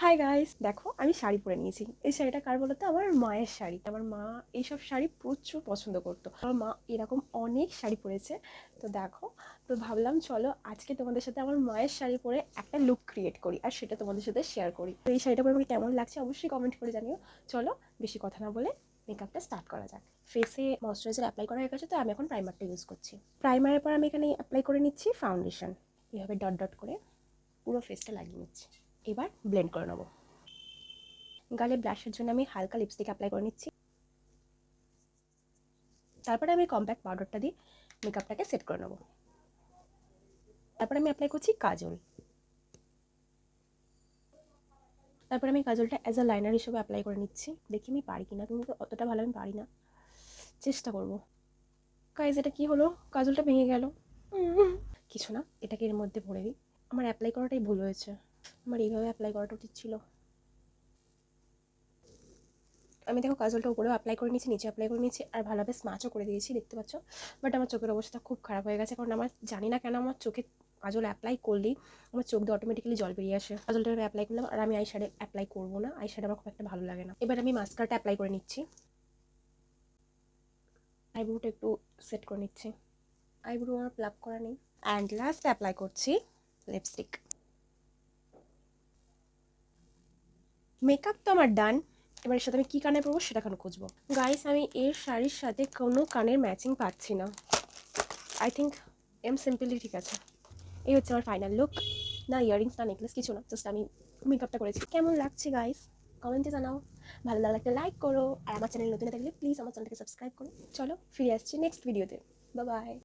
Hi guys, দেখো আমি শাড়ি পরে নিয়েছি। এই শাড়িটা কার বলো তো? আমার মায়ের শাড়ি। আমার মা এইসব শাড়ি প্রচুর পছন্দ করতো। আমার মা এরকম অনেক শাড়ি পরেছে। তো দেখো, তো ভাবলাম চলো আজকে তোমাদের সাথে আমার মায়ের শাড়ি পরে একটা লুক ক্রিয়েট করি আর সেটা তোমাদের সাথে শেয়ার করি। তো এই শাড়িটা পরে আমাকে কেমন লাগছে অবশ্যই কমেন্ট করে জানিও। চলো বেশি কথা না বলে মেকআপটা স্টার্ট করা যাক। ফেসে ময়শ্চারাইজার অ্যাপ্লাই করা হয়ে গেছে, তো আমি এখন প্রাইমারটা ইউজ করছি। প্রাইমারের পর আমি এখানে অ্যাপ্লাই করে নিচ্ছি ফাউন্ডেশন। এভাবে ডট ডট করে পুরো ফেসটা লাগিয়ে নিচ্ছি। এবার ব্লেন্ড করে নেবো। গালে ব্লাশের জন্য আমি হালকা লিপস্টিক অ্যাপ্লাই করে নিচ্ছি। তারপরে আমি কম্প্যাক্ট পাউডারটা দিয়ে মেকআপটাকে সেট করে নেবো। তারপরে আমি অ্যাপ্লাই করছি কাজল। তারপরে আমি কাজলটা অ্যাজ আ লাইনার হিসেবে অ্যাপ্লাই করে নিচ্ছি। দেখি আমি পারি কিনা, কিন্তু অতটা ভালো আমি পারি না, চেষ্টা করবো। গাইজ, এটা কি হলো? কাজলটা ভেঙে গেল। কিছু না, এটাকে এর মধ্যে ভরে দিই। আমার অ্যাপ্লাই করাটাই ভুল হয়েছে, আমার এইভাবে অ্যাপ্লাই করাটা উচিত ছিল। আমি দেখো কাজলটা উপরেও অ্যাপ্লাই করে নিয়েছি, নিচে অ্যাপ্লাই করে নিয়েছি, আর ভালোভাবে স্মাচও করে দিয়েছি, দেখতে পাচ্ছ। বাট আমার চোখের অবস্থা খুব খারাপ হয়ে গেছে, কারণ আমার জানি না কেন আমার চোখে কাজল অ্যাপ্লাই করলেই আমার চোখ দিয়ে অটোমেটিক্যালি জল বেরিয়ে আসে। কাজলটা আমি অ্যাপ্লাই করলাম, আর আমি আই শ্যাডো অ্যাপ্লাই করবো না, আই শ্যাডো আমার খুব একটা ভালো লাগে না। এবার আমি মাস্কারাটা অ্যাপ্লাই করে নিচ্ছি। আইব্রোটা একটু সেট করে নিচ্ছি। আইব্রো আমার প্লাক করা নেই। অ্যান্ড লাস্ট অ্যাপ্লাই করছি লিপস্টিক। মেকআপ তো আমার ডান। এবার এর সাথে আমি কী কানে পরবো সেটা এখন খুঁজবো। গাইস, আমি এর শাড়ির সাথে কোনো কানের ম্যাচিং পাচ্ছি না। আই থিঙ্ক সিম্পলি ঠিক আছে। এই হচ্ছে আমার ফাইনাল লুক। না ইয়ারিংস না নেকলেস, কিছু না, জাস্ট আমি মেকআপটা করেছি। কেমন লাগছে গাইস কমেন্টে জানাও। ভালো লাগলে একটা লাইক করো, আর আমার চ্যানেল নতুন থাকলে প্লিজ আমার চ্যানেলটাকে সাবস্ক্রাইব করো। চলো ফিরে আসছি নেক্সট ভিডিওতে। Bye bye.